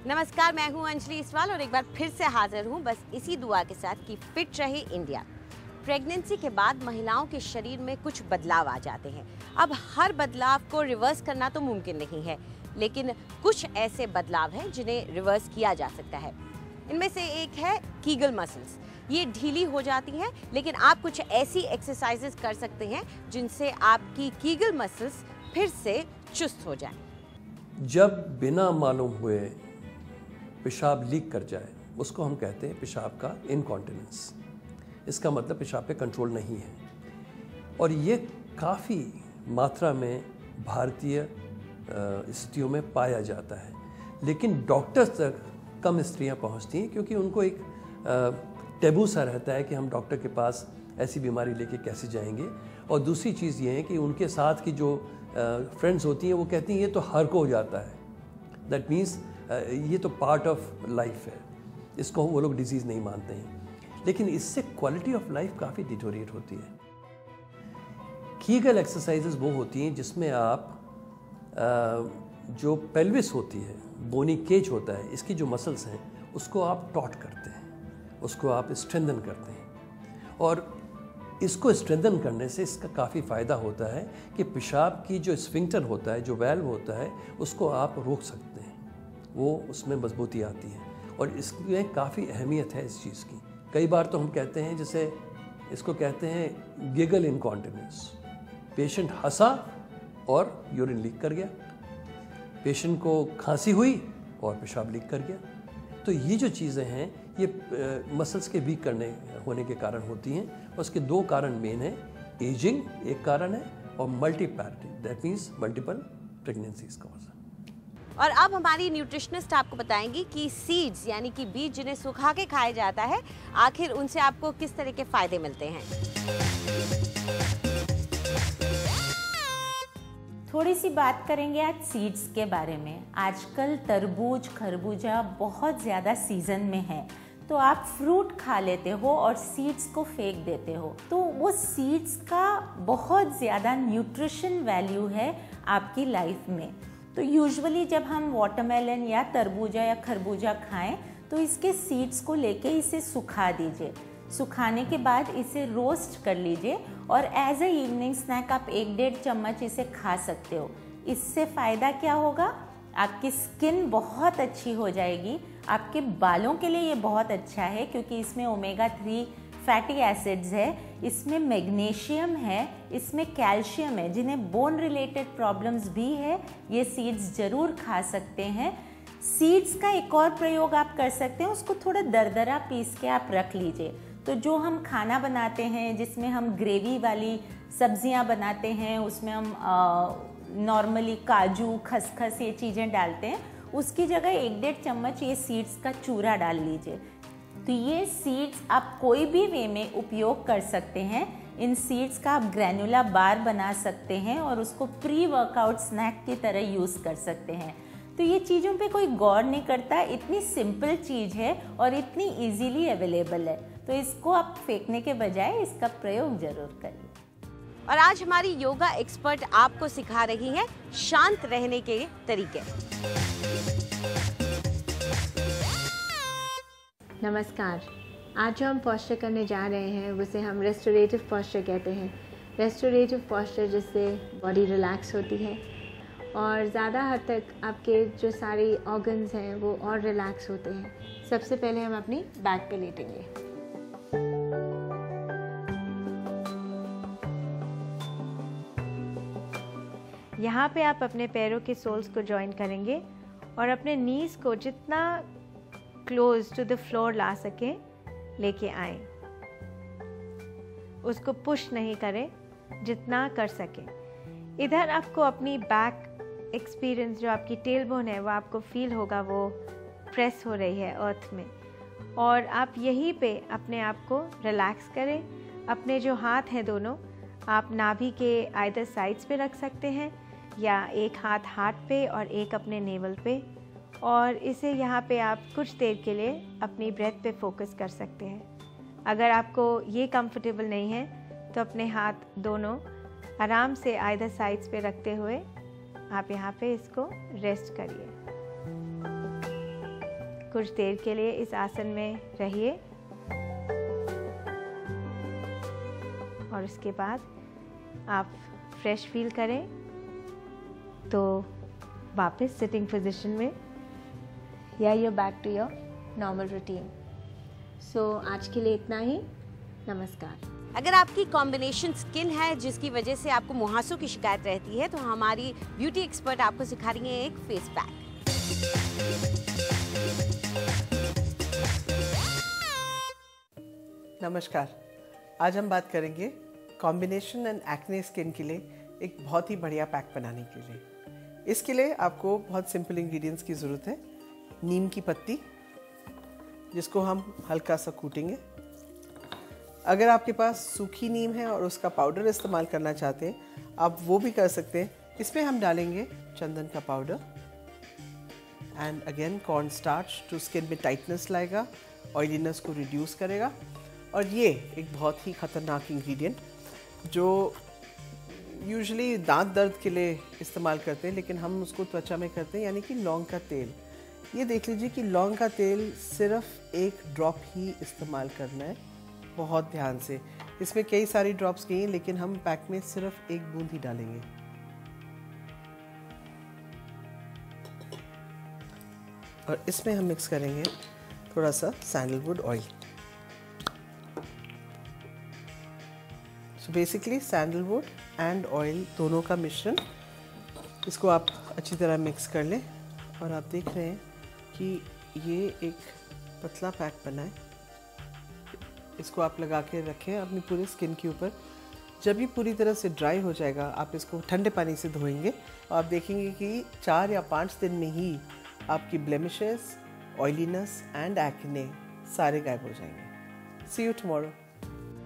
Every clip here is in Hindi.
नमस्कार, मैं हूं अंजलि इसवाल और एक बार फिर से हाजिर हूं बस इसी दुआ के साथ कि फिट रहे इंडिया। प्रेगनेंसी के बाद महिलाओं के शरीर में कुछ बदलाव आ जाते हैं। अब हर बदलाव को रिवर्स करना तो मुमकिन नहीं है, लेकिन कुछ ऐसे बदलाव हैं जिन्हें रिवर्स किया जा सकता है। इनमें से एक है कीगल मसल्स। ये ढीली हो जाती हैं, लेकिन आप कुछ ऐसी एक्सरसाइजेस कर सकते हैं जिनसे आपकी कीगल मसल्स फिर से चुस्त हो जाएं। जब बिना मालूम हुए पेशाब लीक कर जाए उसको हम कहते हैं पेशाब का इनकॉन्टिनेंस। इसका मतलब पेशाब पे कंट्रोल नहीं है और ये काफ़ी मात्रा में भारतीय स्त्रियों में पाया जाता है, लेकिन डॉक्टर्स तक कम स्त्रियां पहुंचती हैं क्योंकि उनको एक टैबू सा रहता है कि हम डॉक्टर के पास ऐसी बीमारी लेके कैसे जाएंगे। और दूसरी चीज़ ये है कि उनके साथ की जो फ्रेंड्स होती हैं वो कहती हैं ये तो हर को हो जाता है, दैट मीन्स ये तो पार्ट ऑफ लाइफ है, इसको वो लोग डिजीज़ नहीं मानते हैं। लेकिन इससे क्वालिटी ऑफ लाइफ काफ़ी डिटोरिएट होती है। कीगल एक्सरसाइजेज वो होती हैं जिसमें आप जो पेल्विस होती है, बोनी केज होता है, इसकी जो मसल्स हैं उसको आप टॉट करते हैं, उसको आप स्ट्रेंथन करते हैं। और इसको स्ट्रेंथन करने से इसका काफ़ी फ़ायदा होता है कि पेशाब की जो स्फिंक्टर होता है, जो वैल्व होता है, उसको आप रोक सकते हैं, वो उसमें मजबूती आती है। और इसमें काफ़ी अहमियत है इस चीज़ की। कई बार तो हम कहते हैं, जैसे इसको कहते हैं गिगल इनकॉन्टिनेंस। पेशेंट हंसा और यूरिन लीक कर गया, पेशेंट को खांसी हुई और पेशाब लीक कर गया। तो ये जो चीज़ें हैं ये मसल्स के वीक होने के कारण होती हैं। और उसके दो कारण मेन हैं, एजिंग एक कारण है और multiparity, that means multiple pregnancies cause. और अब हमारी न्यूट्रिशनिस्ट आपको बताएंगी कि सीड्स यानी कि बीज जिन्हें सुखा के खाया जाता है, आखिर उनसे आपको किस तरह के फायदे मिलते हैं। थोड़ी सी बात करेंगे आज सीड्स के बारे में। आजकल तरबूज खरबूजा बहुत ज़्यादा सीजन में है, तो आप फ्रूट खा लेते हो और सीड्स को फेंक देते हो, तो वो सीड्स का बहुत ज़्यादा न्यूट्रिशन वैल्यू है आपकी लाइफ में। तो यूजुअली जब हम वाटरमेलन या तरबूजा या खरबूजा खाएं तो इसके सीड्स को लेके इसे सुखा दीजिए। सुखाने के बाद इसे रोस्ट कर लीजिए और एज ए इवनिंग स्नैक आप 1-1.5 चम्मच इसे खा सकते हो। इससे फ़ायदा क्या होगा, आपकी स्किन बहुत अच्छी हो जाएगी। आपके बालों के लिए ये बहुत अच्छा है क्योंकि इसमें ओमेगा 3 फैटी एसिड्स है, इसमें मैग्नीशियम है, इसमें कैल्शियम है। जिन्हें बोन रिलेटेड प्रॉब्लम्स भी है ये सीड्स ज़रूर खा सकते हैं। सीड्स का एक और प्रयोग आप कर सकते हैं, उसको थोड़ा दरदरा पीस के आप रख लीजिए। तो जो हम खाना बनाते हैं जिसमें हम ग्रेवी वाली सब्जियां बनाते हैं, उसमें हम नॉर्मली काजू खसखस ये चीज़ें डालते हैं, उसकी जगह 1-1.5 चम्मच ये सीड्स का चूरा डाल लीजिए। तो ये सीड्स आप कोई भी वे में उपयोग कर सकते हैं। इन सीड्स का आप ग्रैनुला बार बना सकते हैं और उसको प्री वर्कआउट स्नैक की तरह यूज़ कर सकते हैं। तो ये चीज़ों पे कोई गौर नहीं करता, इतनी सिंपल चीज़ है और इतनी इजीली अवेलेबल है, तो इसको आप फेंकने के बजाय इसका प्रयोग जरूर करिए। और आज हमारी योगा एक्सपर्ट आपको सिखा रही हैं शांत रहने के तरीके। नमस्कार, आज जो हम पोस्चर करने जा रहे हैं उसे हम रेस्टोरेटिव पोस्चर कहते हैं। रेस्टोरेटिव पोस्चर जिससे बॉडी रिलैक्स होती है और ज़्यादा हद तक आपके जो सारे ऑर्गन्स हैं वो और रिलैक्स होते हैं। सबसे पहले हम अपनी बैक पे लेटेंगे। यहाँ पे आप अपने पैरों के सोल्स को जॉइन करेंगे और अपने नीज़ को जितना क्लोज टू द फ्लोर ला सकें लेके आएं। उसको पुश नहीं करें, जितना कर सकें। इधर आपको अपनी बैक एक्सपीरियंस, जो आपकी टेल बोन है वो आपको फील होगा वो प्रेस हो रही है अर्थ में, और आप यहीं पे अपने आप को रिलैक्स करें। अपने जो हाथ हैं दोनों आप नाभि के आइदर साइड्स पे रख सकते हैं या एक हाथ हार्ट पे और एक अपने नेवल पे, और इसे यहाँ पे आप कुछ देर के लिए अपनी ब्रेथ पे फोकस कर सकते हैं। अगर आपको ये कंफर्टेबल नहीं है तो अपने हाथ दोनों आराम से आइदर साइड्स पे रखते हुए आप यहाँ पे इसको रेस्ट करिए। कुछ देर के लिए इस आसन में रहिए और उसके बाद आप फ्रेश फील करें तो वापस सिटिंग पोजीशन में या you're back to your normal routine. So आज के लिए इतना ही। नमस्कार। अगर आपकी कॉम्बिनेशन स्किन है जिसकी वजह से आपको मुहासों की शिकायत रहती है तो हमारी ब्यूटी एक्सपर्ट आपको सिखा रही है एक फेस पैक। नमस्कार, आज हम बात करेंगे कॉम्बिनेशन एंड एक्ने स्किन के लिए एक बहुत ही बढ़िया पैक बनाने के लिए। इसके लिए आपको बहुत सिंपल इंग्रेडिएंट्स की ज़रूरत है। नीम की पत्ती, जिसको हम हल्का सा कूटेंगे। अगर आपके पास सूखी नीम है और उसका पाउडर इस्तेमाल करना चाहते हैं आप वो भी कर सकते हैं। इसमें हम डालेंगे चंदन का powder and again corn starch, जो स्किन में टाइटनेस लाएगा, ऑयलीनेस को रिड्यूस करेगा। और ये एक बहुत ही ख़तरनाक इंग्रेडिएंट जो यूजुअली दांत दर्द के लिए इस्तेमाल करते हैं, लेकिन हम उसको त्वचा में करते हैं, यानी कि लौंग का तेल। ये देख लीजिए कि लौंग का तेल सिर्फ एक ड्रॉप ही इस्तेमाल करना है, बहुत ध्यान से। इसमें कई सारी ड्रॉप्स गई हैं, लेकिन हम पैक में सिर्फ एक बूंद ही डालेंगे। और इसमें हम मिक्स करेंगे थोड़ा सा sandalwood oil. So basically sandalwood and oil दोनों का मिश्रण, इसको आप अच्छी तरह मिक्स कर लें। और आप देख रहे हैं कि ये एक पतला पैक बना है। इसको आप लगा के रखें अपनी पूरी स्किन के ऊपर। जब ये पूरी तरह से ड्राई हो जाएगा आप इसको ठंडे पानी से धोएंगे और आप देखेंगे कि 4 या 5 दिन में ही आपकी ब्लेमिशेस, ऑयलीनेस एंड एक्ने सारे गायब हो जाएंगे। सी यू टुमारो।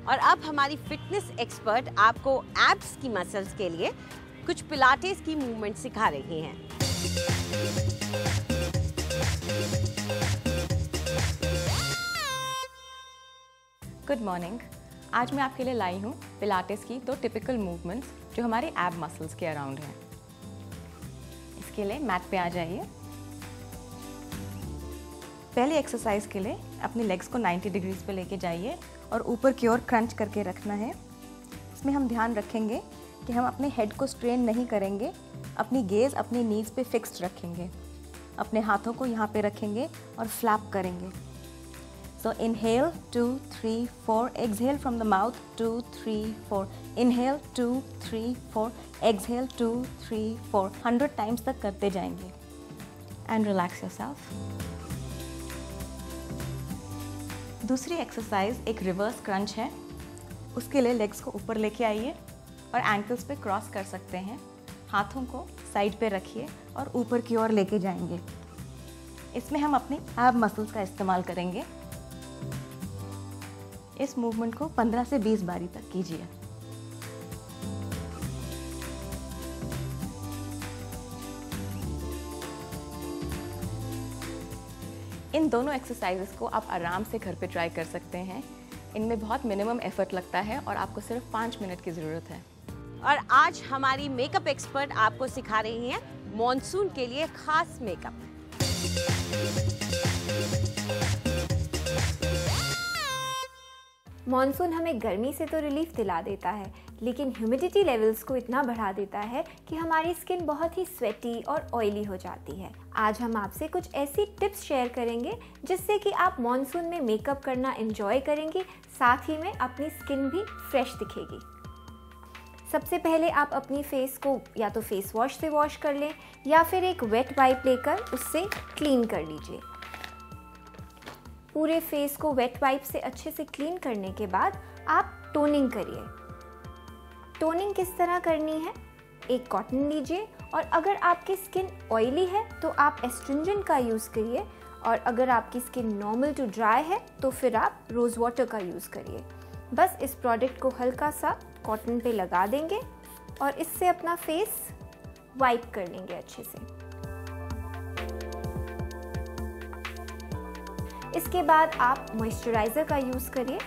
और अब हमारी फिटनेस एक्सपर्ट आपको एब्स की मसल्स के लिए कुछ पिलाटेस की मूवमेंट सिखा रही हैं। Good morning. आज मैं आपके लिए लाई हूँ पिलाटेस की 2 टिपिकल मूवमेंट्स जो हमारे एब मसल्स के अराउंड हैं। इसके लिए मैट पे आ जाइए। पहले एक्सरसाइज के लिए अपने लेग्स को 90 डिग्रीज पे लेके जाइए और ऊपर की ओर क्रंच करके रखना है। इसमें हम ध्यान रखेंगे कि हम अपने हेड को स्ट्रेन नहीं करेंगे, अपनी गेज अपनी नीज पे फिक्स्ड रखेंगे। अपने हाथों को यहाँ पे रखेंगे और फ्लैप करेंगे। So inhale 2, 3, 4, exhale from the mouth 2, 3, 4, inhale 2, 3, 4, exhale 2, 3, 4, 100 times तक करते जाएंगे and relax yourself। दूसरी एक्सरसाइज एक रिवर्स क्रंच है। उसके लिए लेग्स को ऊपर लेके आइए और एंकल्स पे क्रॉस कर सकते हैं। हाथों को साइड पे रखिए और ऊपर की ओर लेके जाएंगे। इसमें हम अपने एब मसल्स का इस्तेमाल करेंगे। इस मूवमेंट को 15 से 20 बारी तक कीजिए। इन दोनों एक्सरसाइजेस को आप आराम से घर पे ट्राई कर सकते हैं। इनमें बहुत मिनिमम एफर्ट लगता है और आपको सिर्फ 5 मिनट की ज़रूरत है। और आज हमारी मेकअप एक्सपर्ट आपको सिखा रही हैं मॉनसून के लिए खास मेकअप। मॉनसून हमें गर्मी से तो रिलीफ दिला देता है, लेकिन ह्यूमिडिटी लेवल्स को इतना बढ़ा देता है कि हमारी स्किन बहुत ही स्वेटी और ऑयली हो जाती है। आज हम आपसे कुछ ऐसी टिप्स शेयर करेंगे जिससे कि आप मॉनसून में मेकअप करना एंजॉय करेंगे, साथ ही में अपनी स्किन भी फ्रेश दिखेगी। सबसे पहले आप अपनी फेस को या तो फेस वॉश से वॉश कर लें या फिर एक वेट वाइप लेकर उससे क्लीन कर लीजिए। पूरे फेस को वेट वाइप से अच्छे से क्लीन करने के बाद आप टोनिंग करिए। टोनिंग किस तरह करनी है? एक कॉटन लीजिए और अगर आपकी स्किन ऑयली है तो आप एस्ट्रिंजेंट का यूज़ करिए, और अगर आपकी स्किन नॉर्मल टू ड्राई है तो फिर आप रोज़ वाटर का यूज़ करिए। बस इस प्रोडक्ट को हल्का सा कॉटन पे लगा देंगे और इससे अपना फेस वाइप कर लेंगे अच्छे से। इसके बाद आप मॉइस्चराइज़र का यूज़ करिए।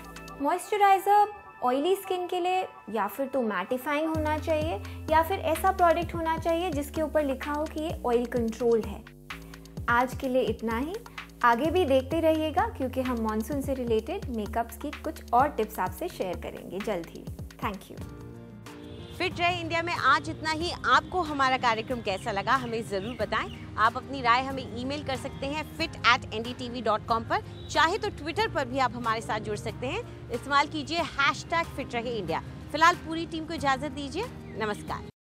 मॉइस्चराइज़र ऑयली स्किन के लिए या फिर तो मैटिफाइंग होना चाहिए या फिर ऐसा प्रोडक्ट होना चाहिए जिसके ऊपर लिखा हो कि ये ऑयल कंट्रोल है। आज के लिए इतना ही। आगे भी देखते रहिएगा क्योंकि हम मॉनसून से रिलेटेड मेकअप्स की कुछ और टिप्स आपसे शेयर करेंगे जल्द ही। Thank you. फिट रहे इंडिया में आज इतना ही। आपको हमारा कार्यक्रम कैसा लगा हमें ज़रूर बताएं। आप अपनी राय हमें ईमेल कर सकते हैं fit@ndtv.com पर। चाहे तो ट्विटर पर भी आप हमारे साथ जुड़ सकते हैं। इस्तेमाल कीजिए #फिट रहे इंडिया। फिलहाल पूरी टीम को इजाज़त दीजिए। नमस्कार।